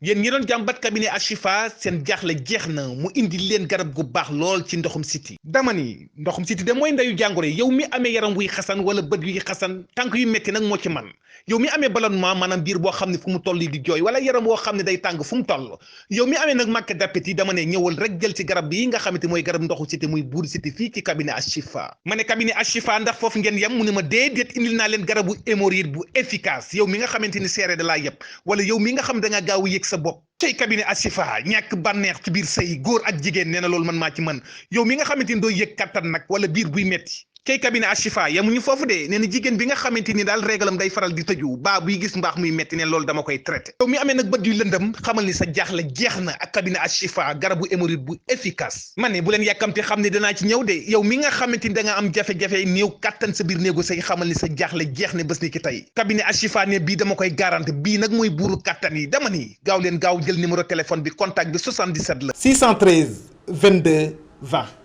yéen ñi doon jàmbat cabinet Ashifa seen jaaxle jeex na mu indi leen garab gu baax lool ci ndoxum siti dama ni ndoxum siti de mooy ndeyu jàngoro yow mi amee yaram wuy xasan wala bët yuy xasan tànk yu metti nag moo ci man yow mi amee ballonnement maanaam biir boo xam ne fu mu toll di jooy wala yaram woo xam ne day tàng fu mu toll yow mi amee nag manque d'appétit dama ne ñëwal rek jël ci garab bi nga xamante mooy garab ndoxu siti muy buur siti fii ci cabinet Ashifa ma ne cabinet Ashifa ndax foofu ngeen yem mu ne ma déedéet indil naa leen garabu hémorroïde bu efficace yow mi nga xamante ni seere da laa yëpp wala yow mi nga xam da nga gaaw yëg sa bopp tey cabinet Ashifa ñàkk bànneex ci biir sëy góor ak jigéen nee na loolu man maa ci mën yow mi nga xamante ni doo yëg kattan nag wala biir buy metti kay cabinet Ashifa yamuñu foofu de nee na jigéen bi nga xamante ni daal régalam day faral di tëju baa buy gis mbaax muy metti ne loolu dama koy traité yow mi amee nag bët yu lëndëm xamal ni sa jaaxle jeex na ak cabinet Ashifa garabu hémorroïde bu efficace ma ne bu leen yàkkamti xam ne danaa ci ñëw de yow mi nga xamante ni da nga am jafe-jafe néew kattan sa biir néegu say xamal ni sa jaaxle jeex ne bés ni ki tey cabinet Ashifa ne bii dama koy garanti bii nag mooy buuru kattan yi dama ni gaaw leen gaaw jël numéro téléphone bi contact bi 77 la 613 22 20